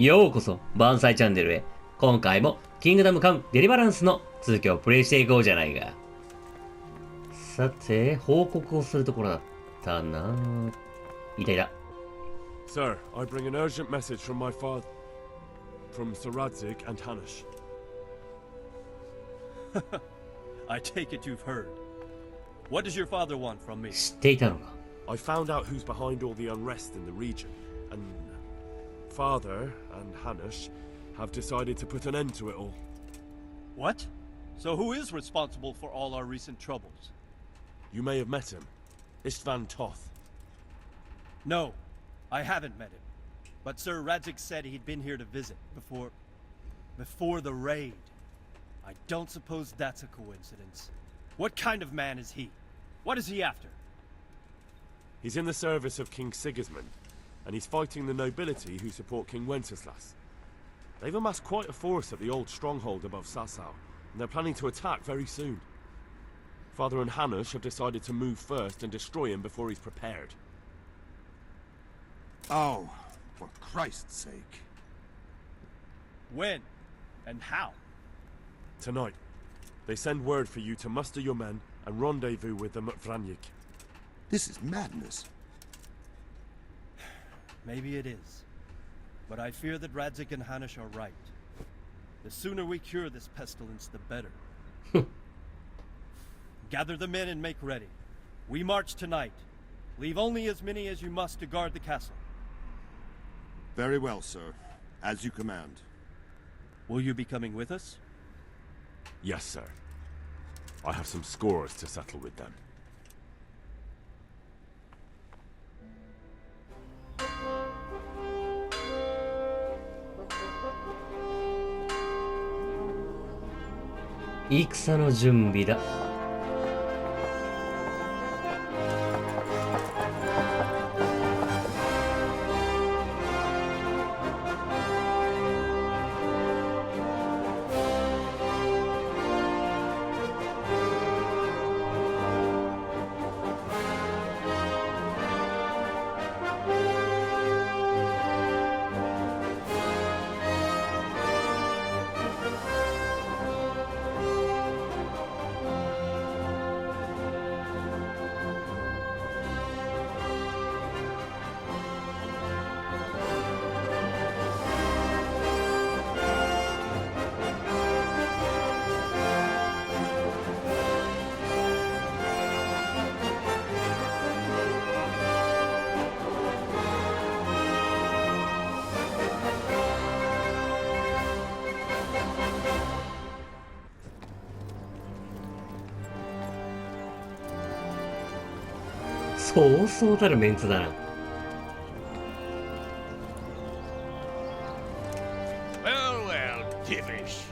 ようこそばんさいチャンネルへ。今回もキングダムカムデリバランスの続きをプレイしていこうじゃないか。さて、報告をするところだったな。いたいた。 Sir, I bring an urgent message from my father, from Sir Radzig and Hanish. I take it you've heard. What does your father want from me? 知っていたのか。 I found out who's behind all the unrest in the region, and Father and Hanish have decided to put an end to it all. What? So who is responsible for all our recent troubles? You may have met him, Istvan Toth. No, I haven't met him. But Sir Radzig said he'd been here to visit before the raid. I don't suppose that's a coincidence. What kind of man is he? What is he after? He's in the service of King Sigismund, and he's fighting the nobility who support King Wenceslas. They've amassed quite a force at the old stronghold above Sasau, and they're planning to attack very soon. Father and Hanish have decided to move first and destroy him before he's prepared. Oh, for Christ's sake. When? And how? Tonight, they send word for you to muster your men and rendezvous with them at Vranyik. This is madness. Maybe it is. But I fear that Radzig and Hanish are right. The sooner we cure this pestilence, the better. Gather the men and make ready. We march tonight. Leave only as many as you must to guard the castle. Very well, sir. As you command. Will you be coming with us? Yes, sir. I have some scores to settle with them. 戦の準備だ。そうそうたるメンツだな。 Well, well, Divish.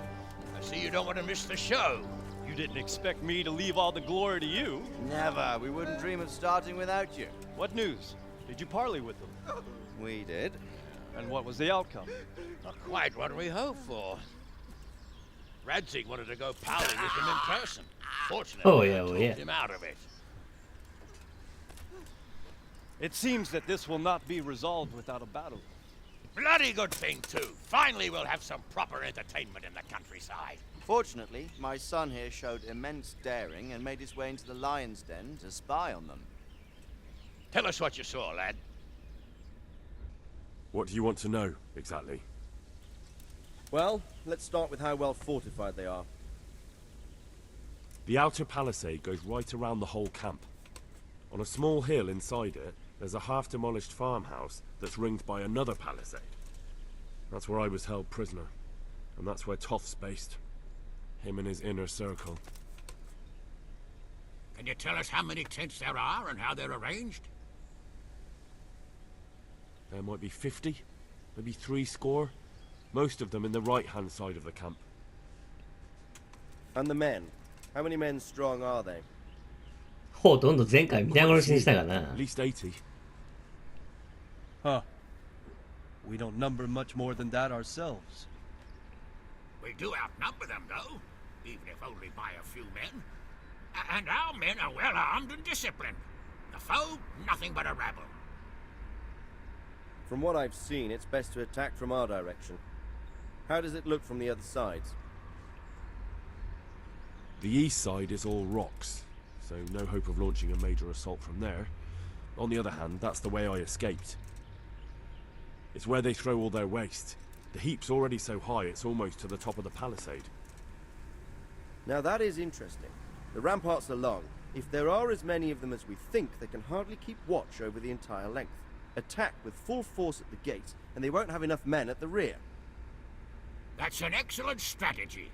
I see you don't want to miss the show. You didn't expect me to leave all the glory to you. Never. We wouldn't dream of starting without you. What news? Did you parley with them? We did. And what was the outcome? Not quite what we hoped for. Radzig wanted to go parley with him in person. Fortunately, I talked him out of it. It seems that this will not be resolved without a battle. Bloody good thing, too. Finally, we'll have some proper entertainment in the countryside. Fortunately, my son here showed immense daring and made his way into the lion's den to spy on them. Tell us what you saw, lad. What do you want to know, exactly? Well, let's start with how well fortified they are. The outer palisade goes right around the whole camp. On a small hill inside it, there's a half-demolished farmhouse that's ringed by another palisade. That's where I was held prisoner, and that's where Toth's based. Him and his inner circle. Can you tell us how many tents there are and how they're arranged? There might be 50, maybe 30. Most of them in the right-hand side of the camp. And the men? How many men strong are they? ほとんど前回皆殺しにしたがな。 At least 80. Huh. We don't number much more than that ourselves. We do outnumber them, though, even if only by a few men. And our men are well armed and disciplined. The foe, nothing but a rabble. From what I've seen, it's best to attack from our direction. How does it look from the other sides? The east side is all rocks, so no hope of launching a major assault from there. On the other hand, that's the way I escaped. It's where they throw all their waste. The heap's already so high it's almost to the top of the palisade. Now that is interesting. The ramparts are long. If there are as many of them as we think, they can hardly keep watch over the entire length. Attack with full force at the gates, and they won't have enough men at the rear. That's an excellent strategy.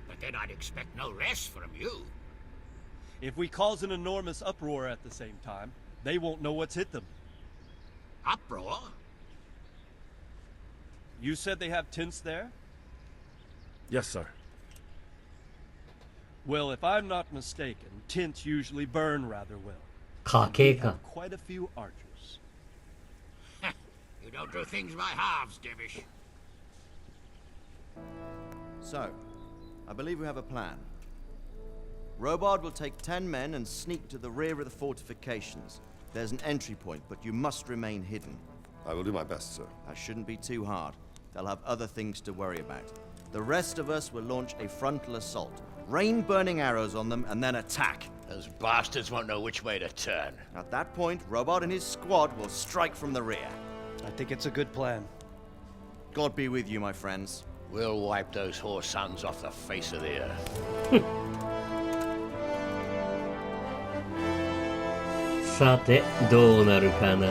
But then I'd expect no less from you. If we cause an enormous uproar at the same time, they won't know what's hit them. Uproar? You said they have tents there? Yes, sir. Well, if I'm not mistaken, tents usually burn rather well. 家 We 計か have quite a few archers. You don't do things by halves, Divish. So, I believe we have a plan. Robard will take 10 men and sneak to the rear of the fortifications. There's an entry point, but you must remain hidden. I will do my best, sir. That shouldn't be too hard. They'll have other things to worry about. The rest of us will launch a frontal assault. Rain burning arrows on them and then attack. Those bastards won't know which way to turn. At that point, Robard and his squad will strike from the rear. I think it's a good plan. God be with you, my friends. We'll wipe those whore sons off the face of the earth. さてどうなるかな。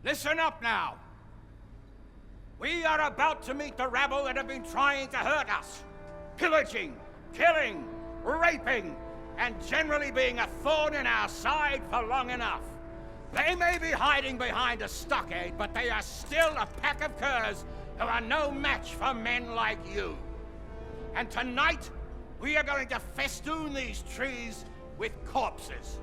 Listen up now. We are about to meet the rabble that have been trying to hurt us. Pillaging, killing, raping, and generally being a thorn in our side for long enough. They may be hiding behind a stockade, but they are still a pack of curs who are no match for men like you. And tonight, we are going to festoon these trees with corpses.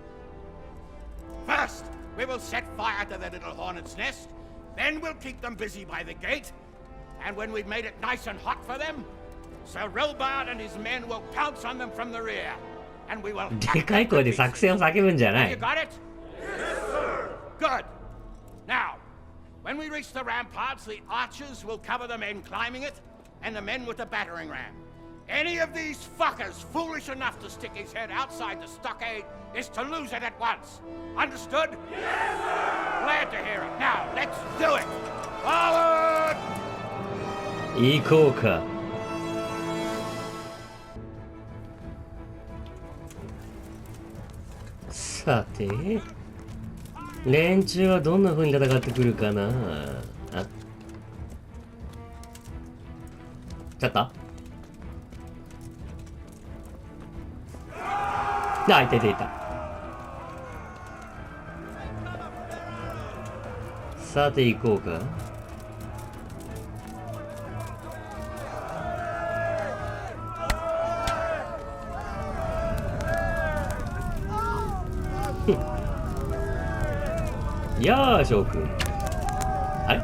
First, we will set fire to their little hornet's nest. Then we'll keep them busy by the gate. And when we've made it nice and hot for them, Sir Robard and his men will pounce on them from the rear. And we will... でかい声で作戦を叫ぶんじゃな You い。 got it? Yes, sir. Good. Now, when we reach the ramparts, the archers will cover the men climbing it, and the men with the battering ram. Any of these fuckers foolish enough to stick his head outside the stockade is to lose it at once. Understood? Yes, sir! Glad to hear it. Now, let's do it! Forward! 行こうか。さて連中はどんな風に戦ってくるかな。あ、ちょっとあ、いたいたいた。さて行こうか。やあ、翔くん。あれ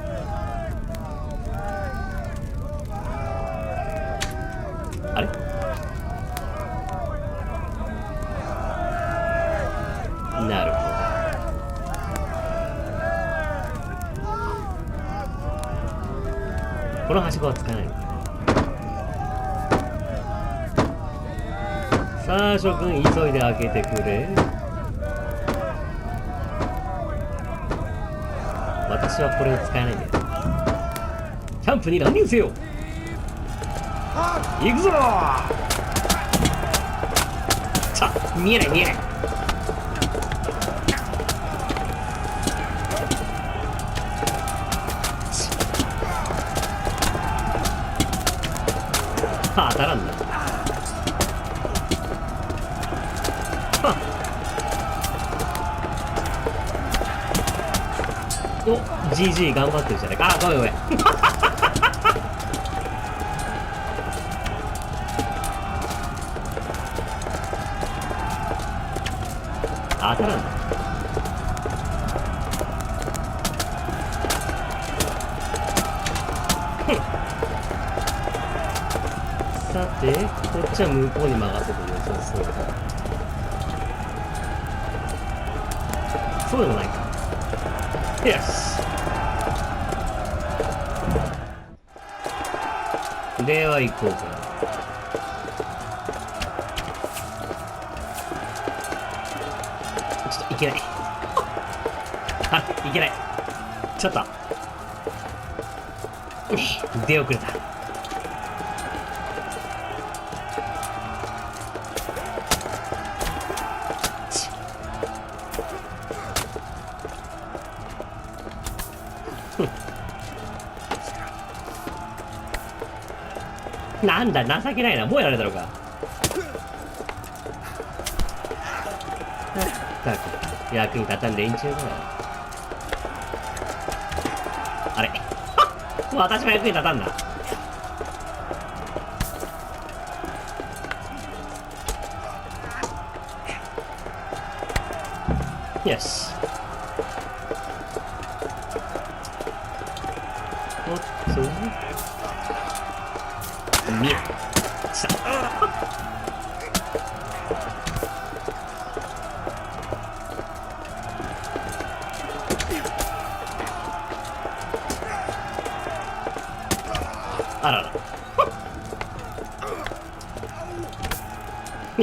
あれなるほど。このはしごは使えないのか。さあ、翔くん、急いで開けてくれ。私はこれを使えないんだよ。キャンプに乱入せよ。行くぞー。ちょ、見えない見えない。当たらんな。お、GG 頑張ってるじゃないか。あ、ごめんごめん。当たらんだ。さて、こっちは向こうに曲がってくるよ。そうだ。そうでもないか。よし。では行こうか。ちょっといけない。あ、いけない。ちょっと。出遅れた。なんだ、情けないな。もうやられたのか。ったく、役に立たん連中だ。あれもう私も役に立たんだ。よし。おっと見えした。あらら。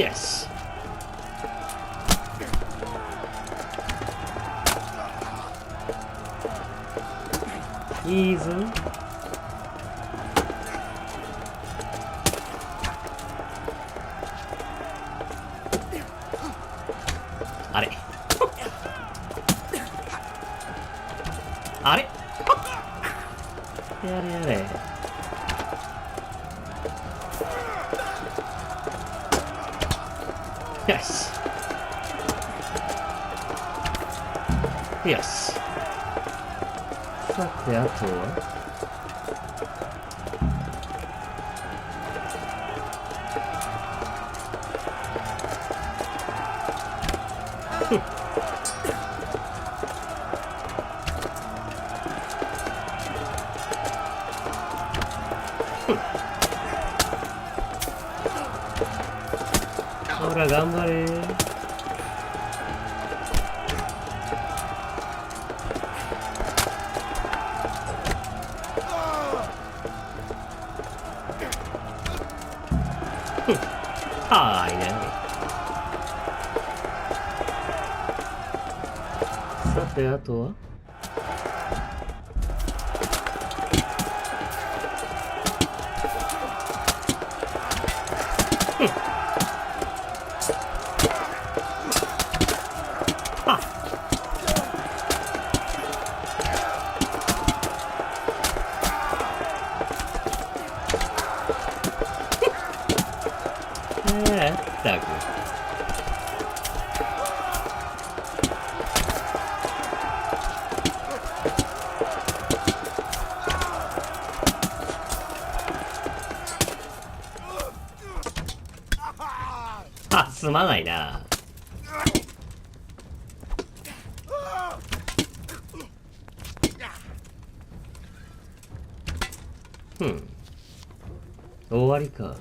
よし。いいぞ。あれあれやれやれ。よし。よし。さて、あとはほら、頑張れ。はいね。さて、あとはったく。あ、すまないな。終わりか。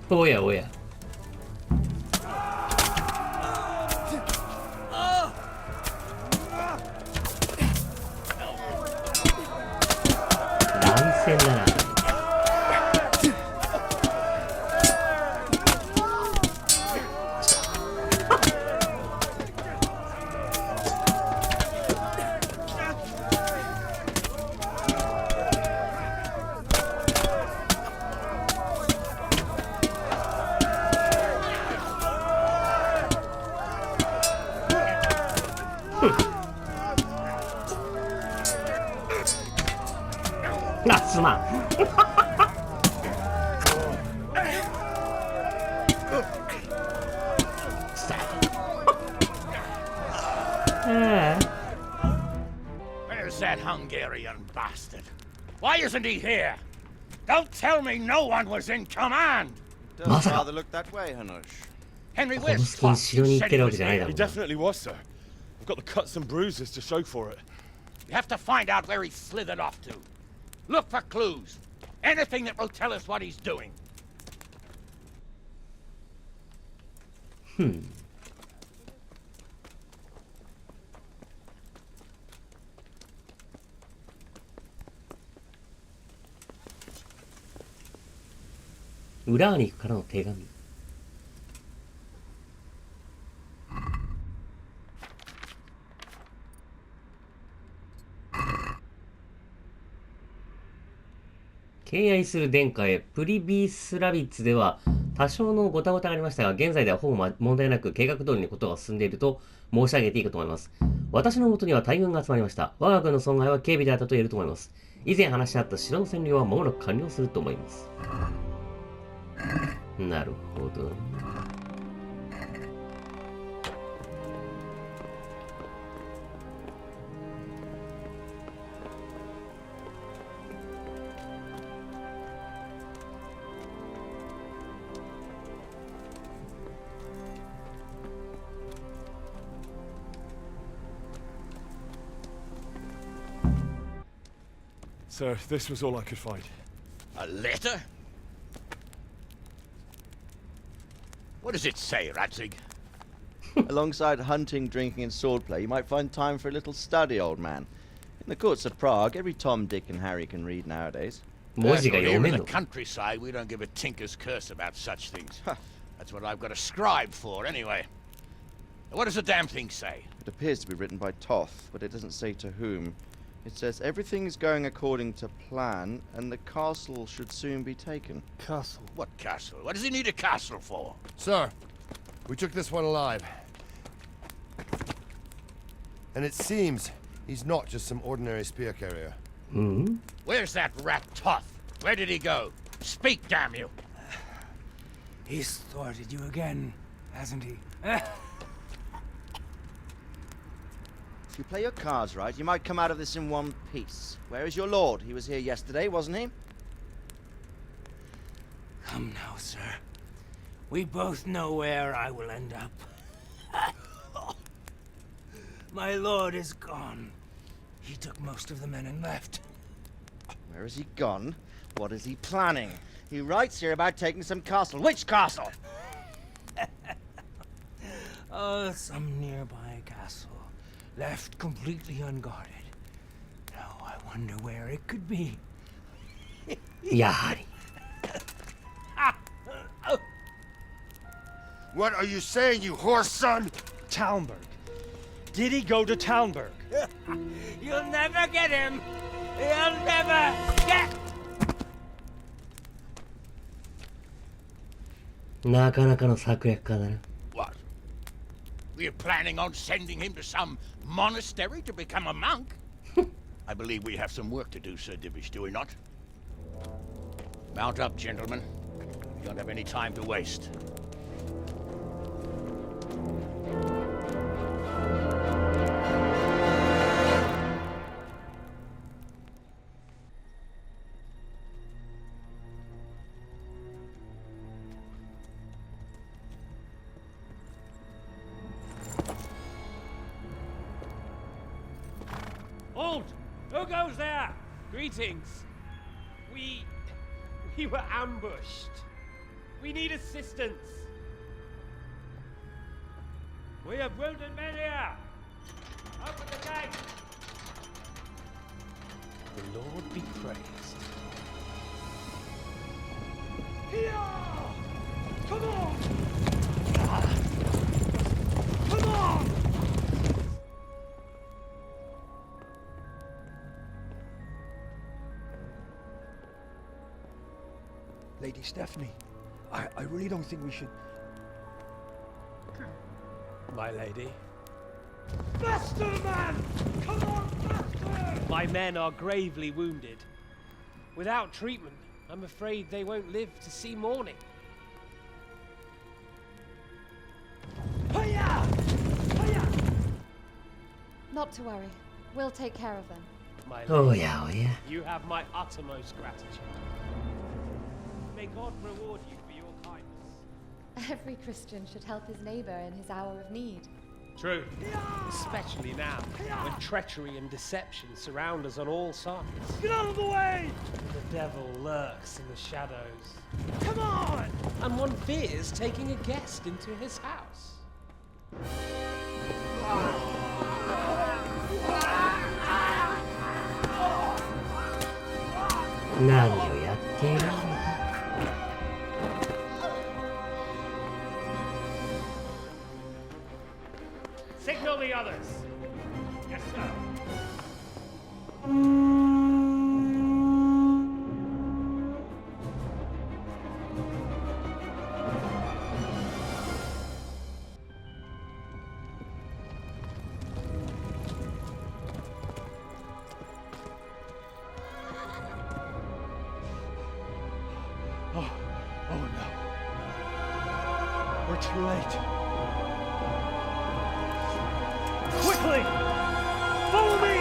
おやおや。乱戦だな。あ、すまん。Where's that Hungarian bastard? Why isn't he here? Don't tell me no one was in command! Does rather look that way, Hanush. Henry, この where's 隙に Toth? 城に You 行っ said て he るわ was けじゃないだ He ろうな。 definitely was, sir. I've got the cuts and bruises to show for it. You have to find out where he slithered off to. Look for clues. Anything that will tell us what he's doing. 裏兄からの手紙。敬愛する殿下へ、プリビースラビッツでは多少のごたごたがありましたが、現在ではほぼ問題なく計画通りにことが進んでいると申し上げていいかと思います。私の元には大軍が集まりました。我が軍の損害は軽微であったと言えると思います。以前話し合った城の占領は間もなく完了すると思います。なるほど。Sir, this was all I could find. A letter? What does it say, Radzig? Alongside hunting, drinking, and swordplay, you might find time for a little study, old man. In the courts of Prague, every Tom, Dick, and Harry can read nowadays. 文字が Here 読 in めん the の？ countryside, we don't give a tinker's curse about such things. That's what I've got a scribe for, anyway. What does the damn thing say? It appears to be written by Toth, but it doesn't say to whom. It says everything's going according to plan, and the castle should soon be taken. Castle. What castle? What does he need a castle for? Sir, we took this one alive. And it seems he's not just some ordinary spear carrier. Where's that rat Toth? Where did he go? Speak, damn you! He's thwarted you again, hasn't he? If you play your cards right, you might come out of this in one piece. Where is your lord? He was here yesterday, wasn't he? Come now, sir. We both know where I will end up. My lord is gone. He took most of the men and left. Where has he gone? What is he planning? He writes here about taking some castle. Which castle? Oh, some nearby castle. Left completely unguarded. Now I wonder where it could be. やはり。 What are you saying, you horse son? Talmberg. Did he go to Talmberg? You'll never get him! You'll never get... なかなかの策略家だな。 What? We're planning on sending him to some monastery to become a monk? I believe we have some work to do, Sir Divish, do we not? Mount up, gentlemen. We don't have any time to waste. Halt! Who goes there? Greetings. We were ambushed. We need assistance. We have wounded men here. Open the gate. The Lord be praised. Here! Come on! Come on! Lady Stephanie, I really don't think we should... My lady. Faster, man! Come on, faster! My men are gravely wounded. Without treatment, I'm afraid they won't live to see morning. Hiya! Hiya! Not to worry. We'll take care of them. my Oh lady. yeah, oh yeah. You have my uttermost gratitude. May God reward you for your kindness. Every Christian should help his neighbor in his hour of need. True. Especially now, when treachery and deception surround us on all sides. Get out of the way! The devil lurks in the shadows. Come on! And one fears taking a guest into his house. 何をやっているんだ。 Signal the others. Yes, sir. Oh no. We're too late. Quickly! Follow me!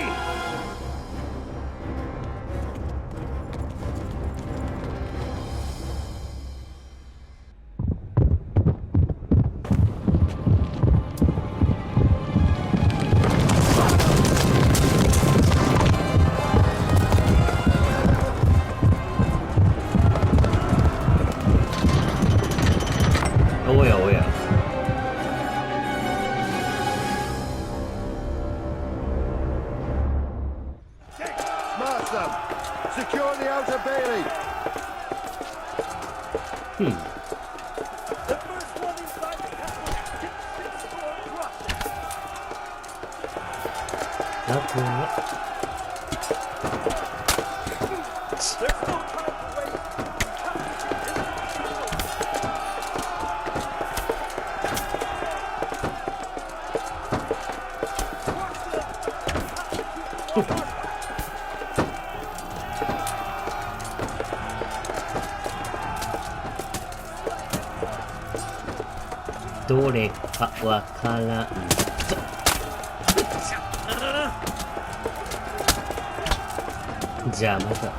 Oh yeah, oh yeah. Smash them! Secure the outer bailey! The first one inside the castle gets 6 more crushed. あとは There's no time to wait. Crush them! どれかわからんぞ。邪魔だ。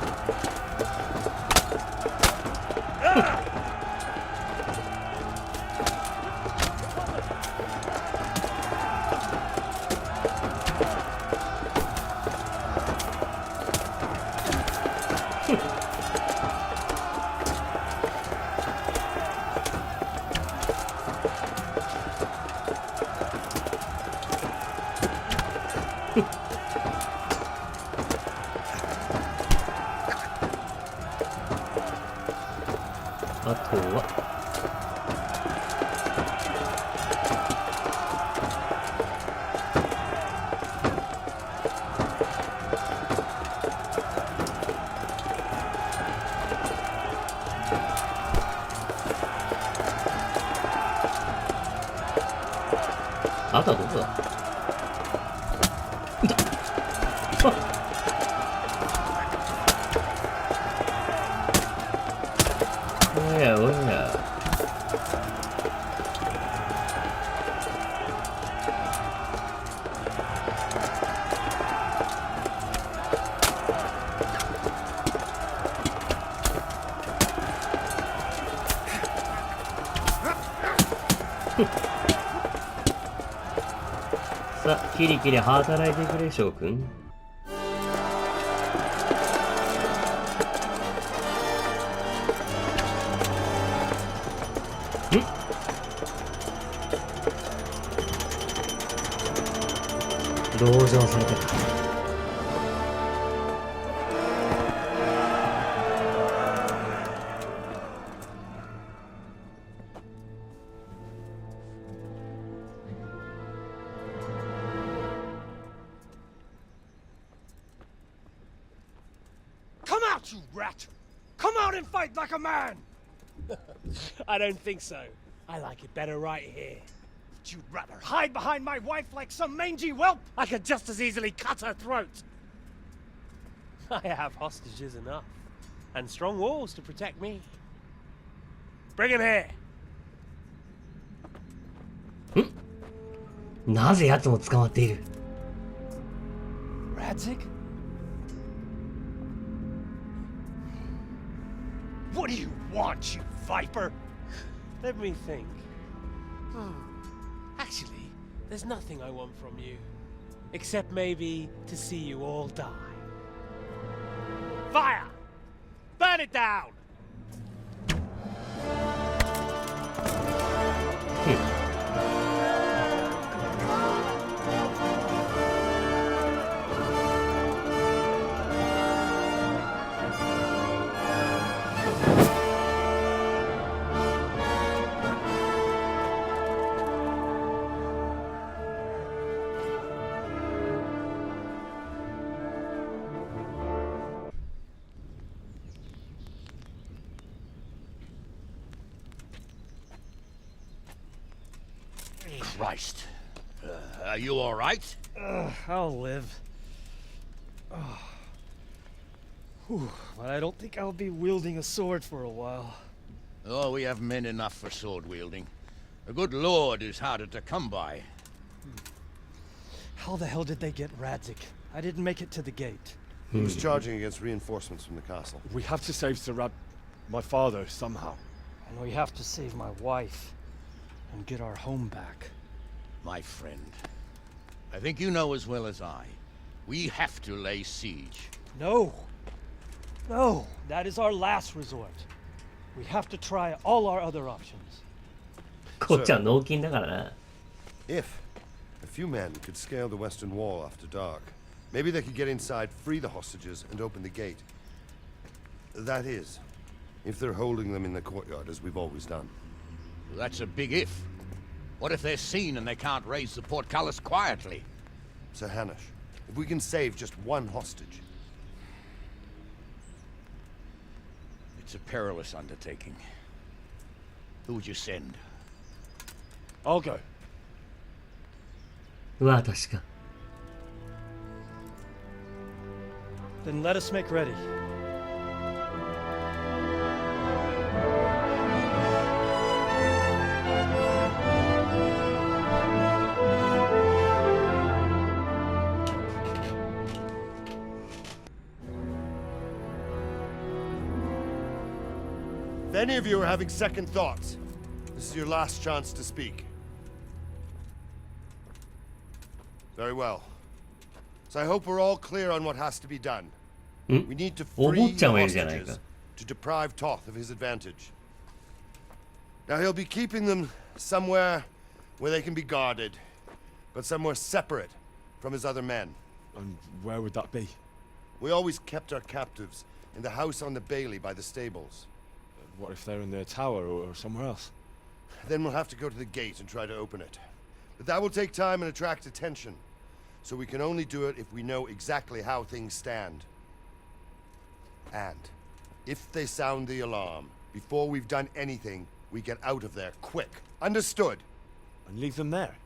あとはあとはどこだ。いた。おやおや。さあ、キリキリ働いてくれ、翔くん。同情されてた。Come out, you rat! Come out and fight like a man! I don't think so. I like it better right here. You'd rather hide behind my wife like some mangy whelp? I could just as easily cut her throat. I have hostages enough, and strong walls to protect me. Bring him here. なぜ奴も捕まっている。 Radzik? want, you viper? Let me think. Actually, there's nothing I want from you. Except maybe to see you all die. Fire! Burn it down! Christ. Are you all right? I'll live. Whew, but I don't think I'll be wielding a sword for a while. Oh, we have men enough for sword wielding. A good lord is harder to come by. How the hell did they get Radzik? I didn't make it to the gate. He was charging against reinforcements from the castle. We have to save Sir my father, somehow. And we have to save my wife and get our home back. My friend, I think you know as well as I. We have to lay siege. No! No! That is our last resort. We have to try all our other options. こっちは脳筋だからな。 If a few men could scale the western wall after dark, maybe they could get inside, free the hostages, and open the gate. That is, if they're holding them in the courtyard as we've always done. That's a big if. What if they're seen and they can't raise the portcullis quietly? Sir Hanush, if we can save just one hostage. It's a perilous undertaking. Who would you send? I'll go. うわ、確か。 Then let us make ready. If any of you are having second thoughts, this is your last chance to speak. Very well. So I hope we're all clear on what has to be done. We need to free the hostages to deprive Toth of his advantage. Now he'll be keeping them somewhere where they can be guarded, but somewhere separate from his other men. And where would that be? We always kept our captives in the house on the Bailey by the stables. What if they're in their tower or somewhere else? Then we'll have to go to the gate and try to open it. But that will take time and attract attention. So we can only do it if we know exactly how things stand. And if they sound the alarm, before we've done anything, we get out of there quick. Understood? And leave them there?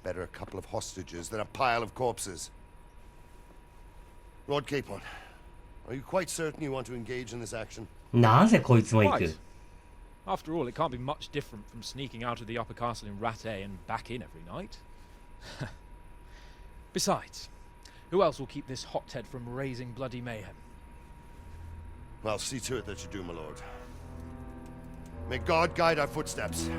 Better a couple of hostages than a pile of corpses. Lord Capon, are you quite certain you want to engage in this action? なぜこいつも行く? Quite. After all, it can't be much different from sneaking out of the upper castle in Rattay and back in every night. Besides, who else will keep this hothead from raising bloody mayhem? I'll see to it that you do, my lord. May God guide our footsteps.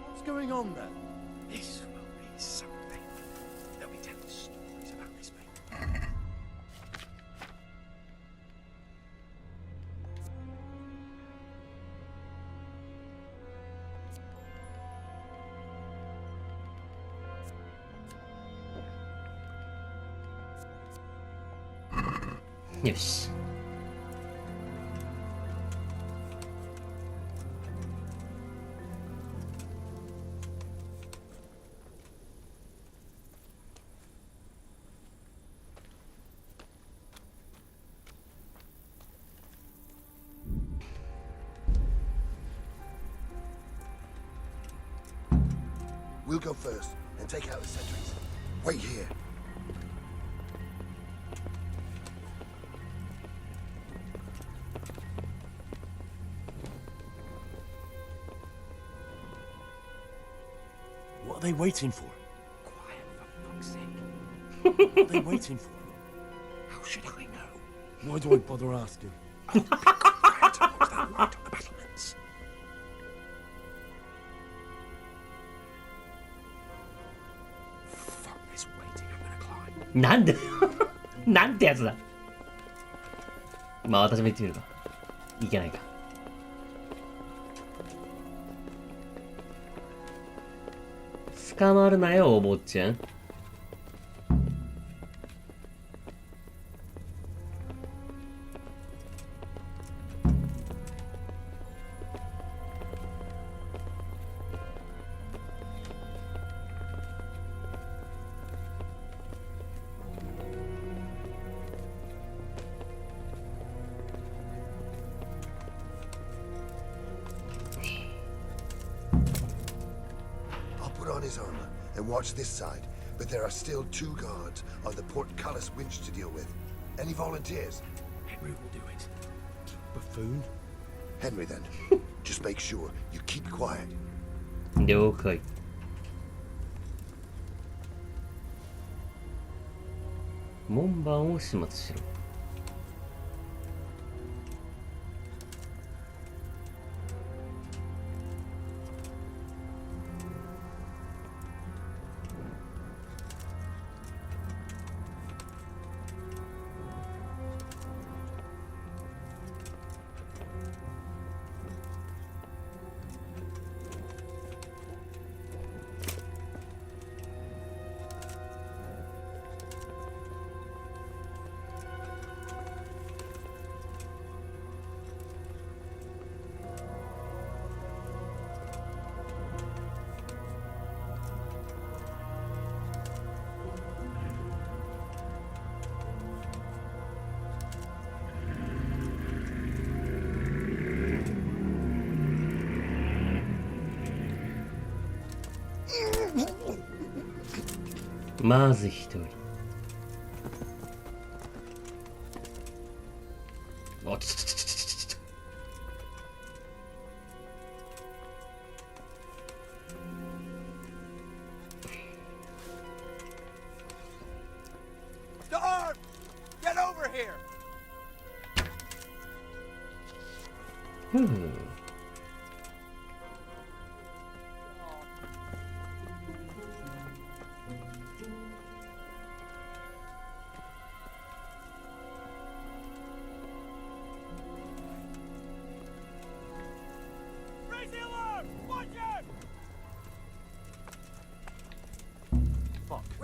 What's going on there? This will be something. They'll be telling stories about this mate. Yes. We'll go first and take out the sentries. Wait here. What are they waiting for? Quiet, for fuck's sake. What are they waiting for? How should I know? Why do I bother asking? That light on the battlements. Fuck this waiting, I'm gonna climb. なんでなんてやつだ。まあ私も行ってみるか。いけないか。捕まるなよお坊ちゃん。Put on his armor and watch this side, but there are still 2 guards on the portcullis winch to deal with. Any volunteers? Henry will do it. Buffoon? Henry, then. Just make sure you keep quiet. 了解。門番を始末しろ。まず一人。おちちちちちちち。Dog! Get over here!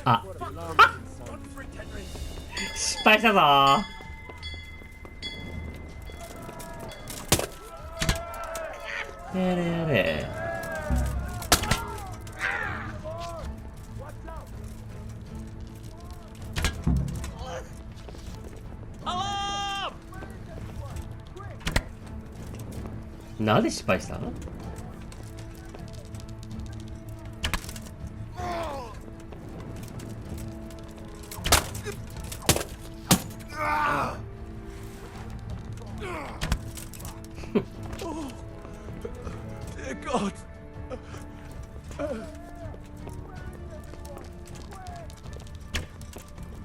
あ、失敗したぞー。やれやれ。なんで失敗した？Dear God!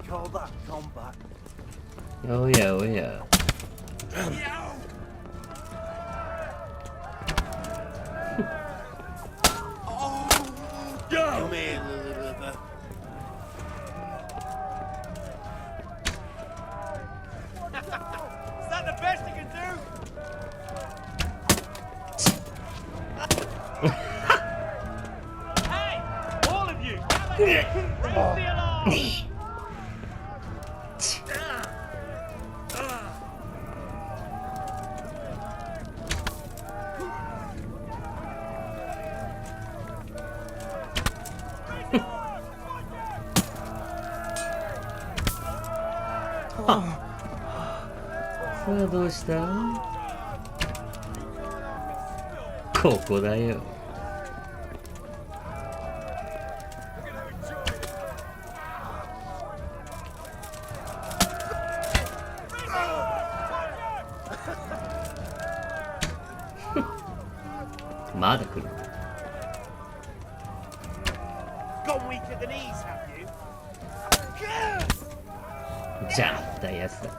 Call that combat. おやおや。Come here, Elizabeth. Is that the best you can do? Hey! All of you! Raise the alarm! さあどうした？ここだよ。まだ来る。Gone weak at the knees, have you? じゃあったやつだ。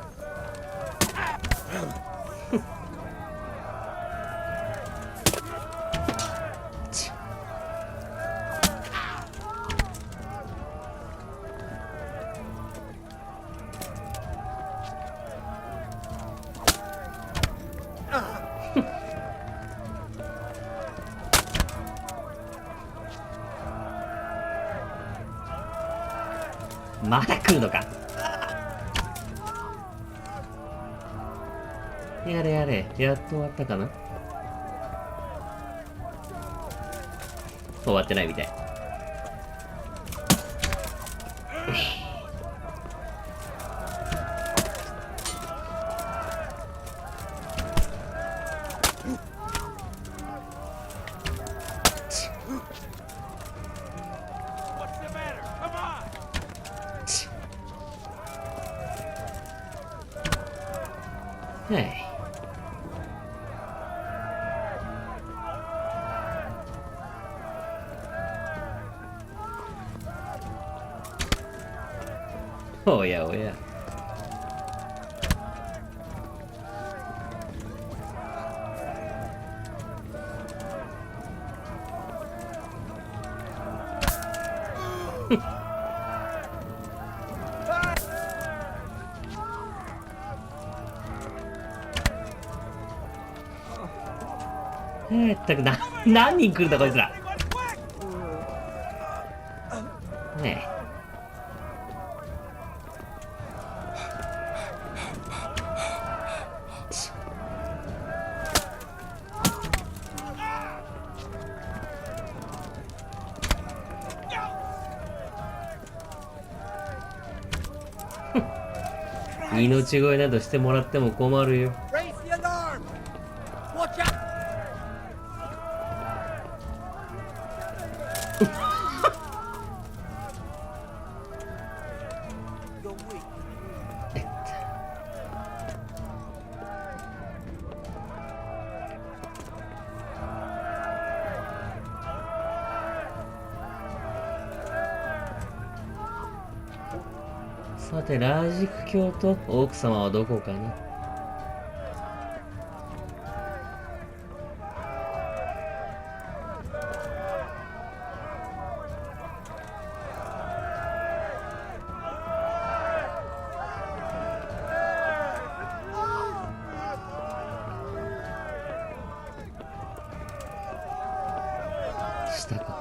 まだ来るのか。やれやれ、やっと終わったかな。終わってないみたい。はい。おやおや。ったく何人来るんだこいつら。ねえ。命乞いなどしてもらっても困るよ。さて、ラージク教と奥様はどこかな。下か。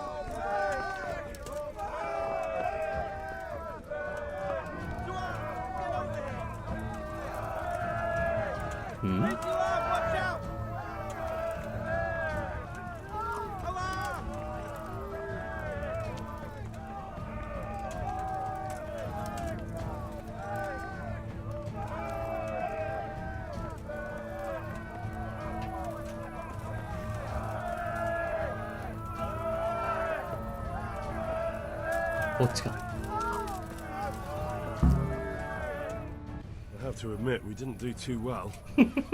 こっちか。I have to admit, we didn't do too well.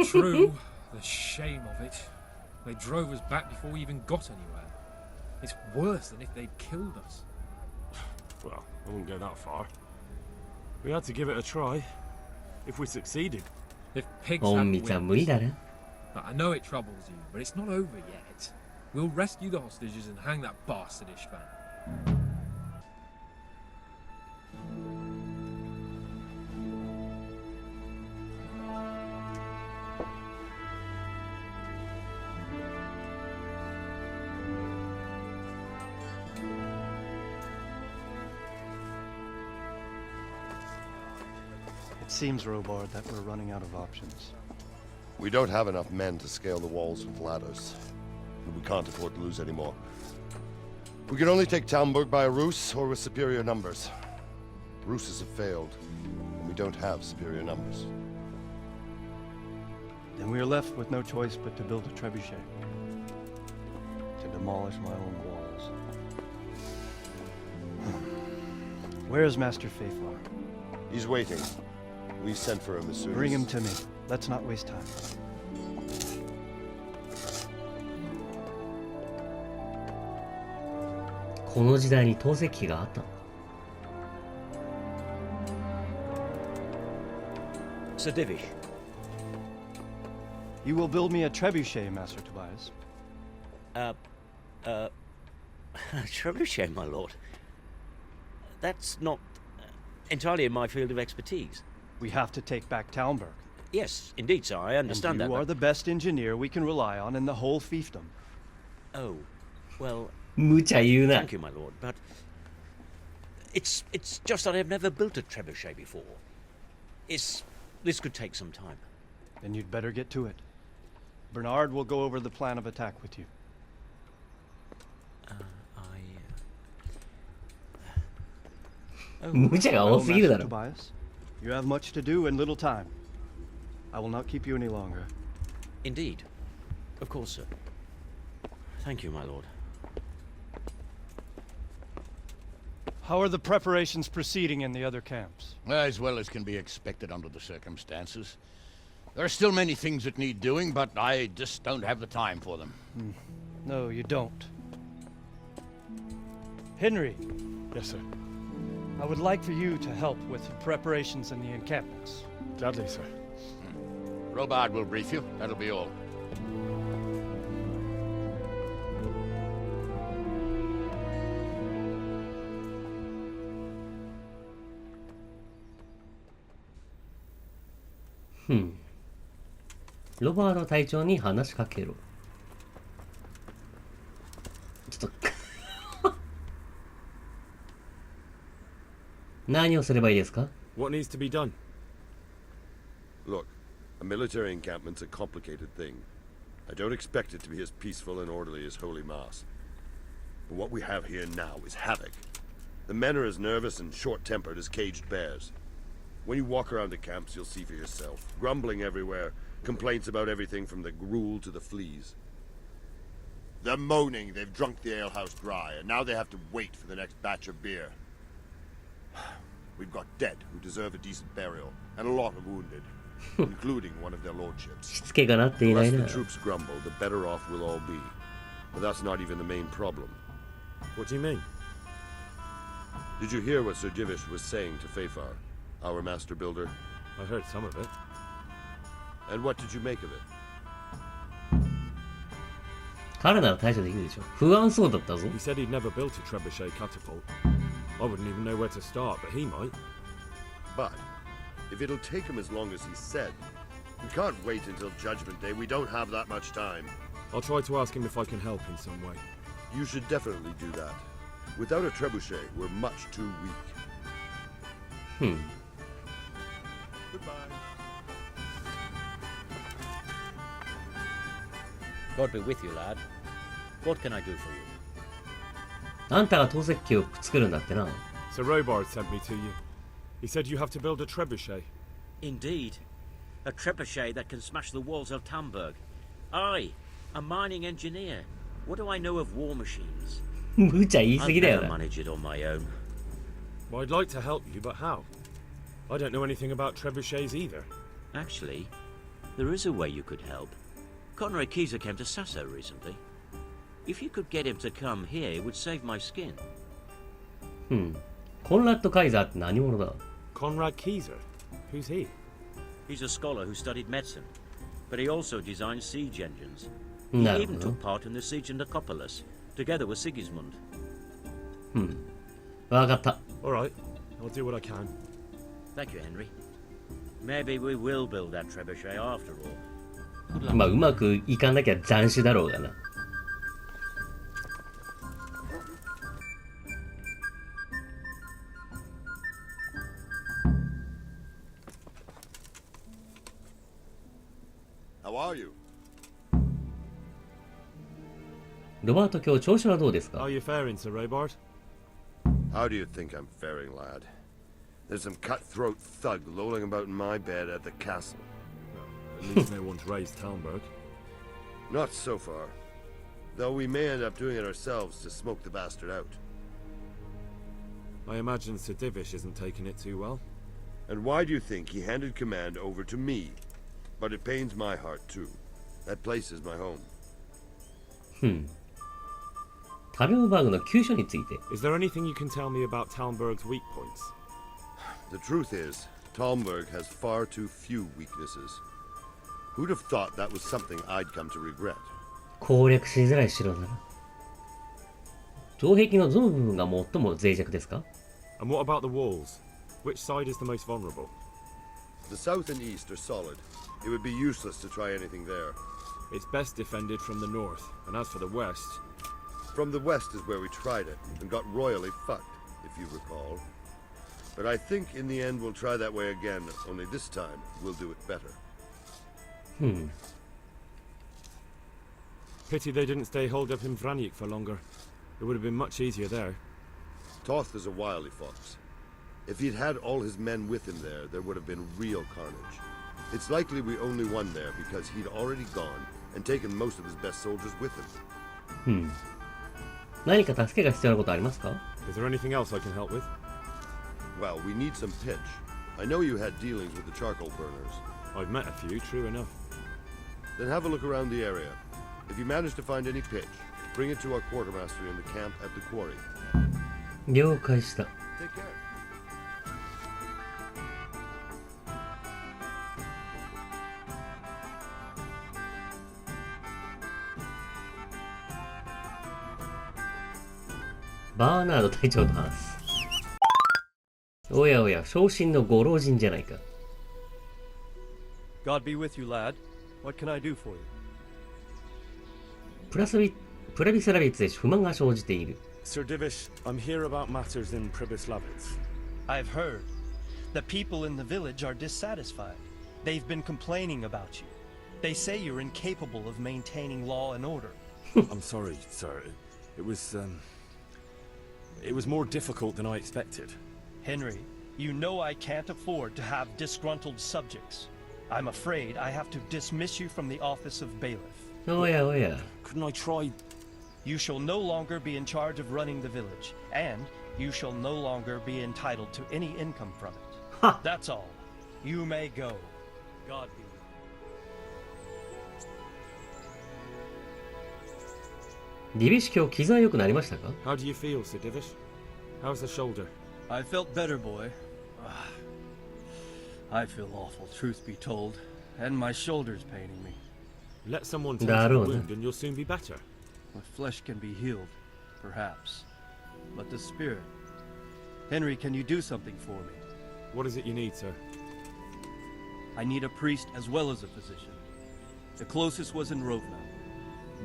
True. The shame of it. They drove us back before we even got anywhere. It's worse than if they'd killed us. Well, I wouldn't go that far. We had to give it a try. If we succeeded. If pigs 隠 had 密は無理 wings. だな。 I know it troubles you, but it's not over yet. We'll rescue the hostages and hang that bastard Ishvan. It seems, Robard, that we're running out of options. We don't have enough men to scale the walls with ladders. And we can't afford to lose any more. We can only take Talmberg by a ruse or with superior numbers. The ruses have failed, and we don't have superior numbers. Then we are left with no choice but to build a trebuchet. To demolish my own walls. Where is Master Faithfar? He's waiting. We sent for him as soon as... Bring him to me. Let's not waste time. この時代に透析機があったのか。Sir Divish. You will build me a trebuchet, Master Tobias. Trebuchet, my lord. That's not entirely in my field of expertise. We have to take back Talmberg. Yes, indeed, sir. I understand and that. You are the best engineer we can rely on in the whole fiefdom. Oh, well. 無茶言うな。 Thank you, my lord, but it's just that I've never built a trebuchet before. This could take some time. Then you'd better get to it. Bernard will go over the plan of attack with you. 無茶が多すぎるだろ。 Tobias, you have much to do and little time. I will not keep you any longer. Indeed. Of course, sir. Thank you, my lord. How are the preparations proceeding in the other camps? As well as can be expected under the circumstances. There are still many things that need doing, but I just don't have the time for them. No, you don't. Henry. Yes, sir. I would like for you to help with the preparations in the encampments. Gladly, sir. Robard will brief you. That'll be all. Hmm. ロバート隊長に話しかけろ。ちょっと何をすればいいですか? What needs to be done? Look, a military encampment's a complicated thing. I don't expect it to be as peaceful and orderly as Holy Mass. But what we have here now is havoc. The men are as nervous and short-tempered as caged bears. When you walk around the camps, you'll see for yourself. Grumbling everywhere, complaints about everything from the gruel to the fleas. They're moaning they've drunk the alehouse dry, and now they have to wait for the next batch of beer. We've got dead who deserve a decent burial, and a lot of wounded, including one of their lordships. The less the troops grumble, the better off we'll all be. But that's not even the main problem. What do you mean? Did you hear what Sir Divish was saying to Fafar, our master builder? I heard some of it. And what did you make of it? 彼なら対処できるでしょ。不安そうだったぞ。 He said he'd never built a trebuchet catapult. I wouldn't even know where to start, but he might. But if it'll take him as long as he said, we can't wait until Judgment Day. We don't have that much time. I'll try to ask him if I can help in some way. You should definitely do that. Without a trebuchet, we're much too weak. Goodbye. God be with you, lad. What can I do for you? あんたが投石機を作るんだってな。 So Robard sent me to you. He said you have to build a trebuchet. Indeed. A trebuchet that can smash the walls of Talmberg. I, a mining engineer. What do I know of war machines? 無茶言い過ぎだよ I'll な。 never manage it on my own. Well, I'd like to help you, but how? I don't know anything about trebuchets either. Actually, there is a way you could help. Conrad Keyser came to Sasso recently. If you could get him to come here, it would save my skin. コンラッド・カイザーって何者だ? Conrad Keyser? Who's he? He's a scholar who studied medicine, but he also designed siege engines. He なるほ even ど。 took part in the siege of Nicopolis, together with Sigismund. わかった。 All right, I'll do what I can. Thank you, Henry. Maybe we will build that trebuchet after all. Good luck. まあうまくいかなきゃ斬首だろうがな。How are you? ロバート今日調子はどうです How か? are you faring, Sir Robard? How do you think I'm faring, lad? There's some cutthroat thug lolling about in my bed at the castle. At least no one's raised Talmberg. Not so far. Though we may end up doing it ourselves to smoke the bastard out. I imagine Sir Divish isn't taking it too well. And why do you think he handed command over to me? But it pains my heart too. That place is my home. タルンバーグの急所について。 Is there anything you can tell me about Talmberg's weak points? The truth is, Talmberg has far too few weaknesses. Who'd have thought that was something I'd come to regret? 攻略しづらい城だな。城壁のどの部分が最も脆弱ですか？ And what about the walls? Which side is the most vulnerable? The south and east are solid. It would be useless to try anything there. It's best defended from the north, and as for the west... From the west is where we tried it, and got royally fucked, if you recall. But I think in the end we'll try that way again, only this time we'll do it better. Pity they didn't stay holed up in Vranyk for longer. It would have been much easier there. Toth is a wily fox. If he'd had all his men with him there would have been real carnage. It's likely we only won there because he'd already gone and taken most of his best soldiers with him. 何か助けが必要なことありますか？ Is there anything else I can help with? Well, we need some pitch. I know you had dealings with the charcoal burners. I've met a few, true enough. Then have a look around the area. If you manage to find any pitch, bring it to our quartermaster in the camp at the quarry. 了解した。 Take care. バーナード隊長の話。おやおや、昇進のご老人じゃないか。God be with you, lad. What can I do for you? プラビスラビッツで不満が生じている。Sir Divish, I'm here about matters in Pribyslavitz. I've heard. The people in the village are dissatisfied. They've been complaining about you. They say you're incapable of maintaining law and order. I'm sorry, sir. It was more difficult than I expected. Henry, you know I can't afford to have disgruntled subjects. I'm afraid I have to dismiss you from the office of bailiff. おやおや。 Couldn't I try? You shall no longer be in charge of running the village, and you shall no longer be entitled to any income from it. That's all. You may go. God be with you. ディビシ今日傷は良くなりましたか？ How do you feel, Sir Divish? How's the shoulder? I felt better, boy. I feel awful, truth be told, and my shoulder's paining me. Let someone tend to the wound and you'll soon be better. My flesh can be healed, perhaps, but the spirit. Henry, can you do something for me? What is it you need, sir? I need a priest as well as a physician. The closest was in Rovna,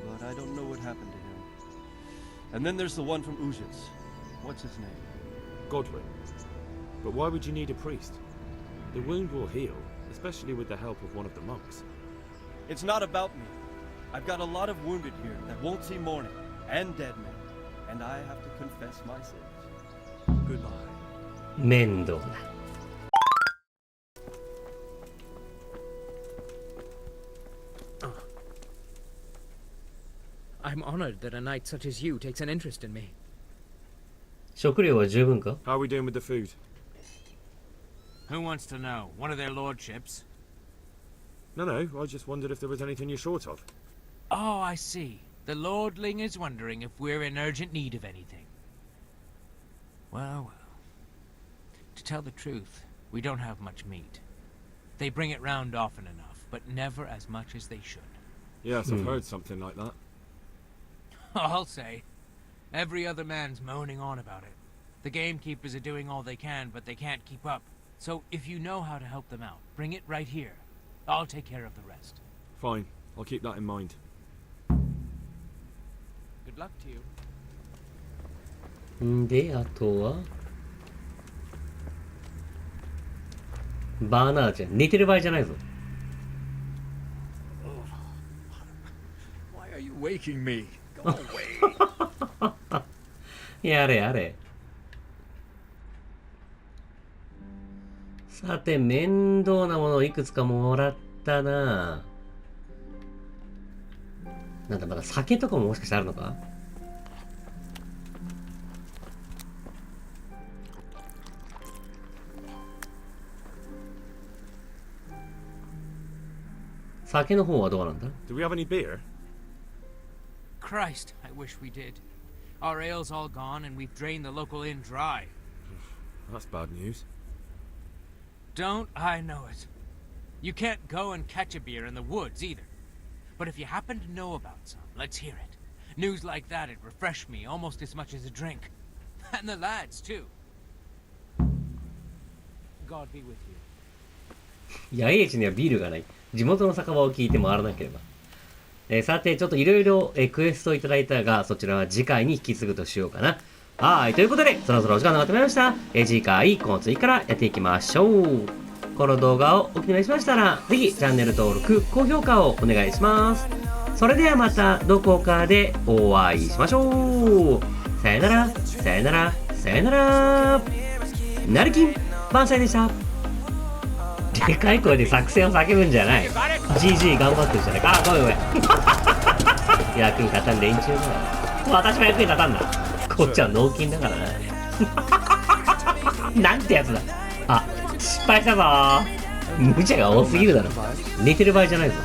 but I don't know what happened to him. And then there's the one from Uzhitz. What's his name? Godwin. But why would you need a priest? The wound will heal, especially with the help of one of the monks. It's not about me. I've got a lot of wounded here that won't see morning, and dead men, and I have to confess my sins. Goodbye. 面倒だ。I'm honored that a knight such as you takes an interest in me. 食料は十分か？ How are we doing with the food? Who wants to know? One of their lordships? No, I just wondered if there was anything you're short of. Oh, I see. The lordling is wondering if we're in urgent need of anything. Well. To tell the truth, we don't have much meat. They bring it round often enough, but never as much as they should. Yes, I've heard something like that. I'll say. Every other man's moaning on about it. The gamekeepers are doing all they can, but they can't keep up. So if you know how to help them out, bring it right here. I'll take care of the rest. Fine, I'll keep that in mind. Good luck to you. んで、あとはバーナーちゃん、寝てる場合じゃないぞ。Why are you waking me? Go away. やれやれ。さて、面倒なものをいくつかもらったな。なんだ、まだ酒とかももしかしてあるのか？酒の方はどうなんだ？ Do we have any beer? Christ, I wish we did. Our ale's all gone and we've drained the local inn dry. That's bad news. Don't I know it? You can't go and catch a beer in the woods either. But if you happen to know about some, let's hear it. News like that'd refresh me almost as much as a drink. And the lads, too. God be with you. 野営地にはビールがない。地元の酒場を聞いて回らなければ。さて、ちょっといろいろクエストいただいたが、そちらは次回に引き継ぐとしようかな。はい、ということで、そろそろお時間がなってまいりました。次回、この次からやっていきましょう。この動画をお気に入りしましたら、ぜひチャンネル登録、高評価をお願いします。それではまたどこかでお会いしましょう。さよなら、さよなら、さよなら。なるきん、ばんさいでした。でかい声で作戦を叫ぶんじゃない。GG 頑張ってるじゃないか。あ、ごめんごめん。役に立たん連中だ。私も役に立たんだ。こっちは脳筋だからな。なんてやつだ。あ、失敗したぞー。無茶が多すぎるだろ。寝てる場合じゃないぞ。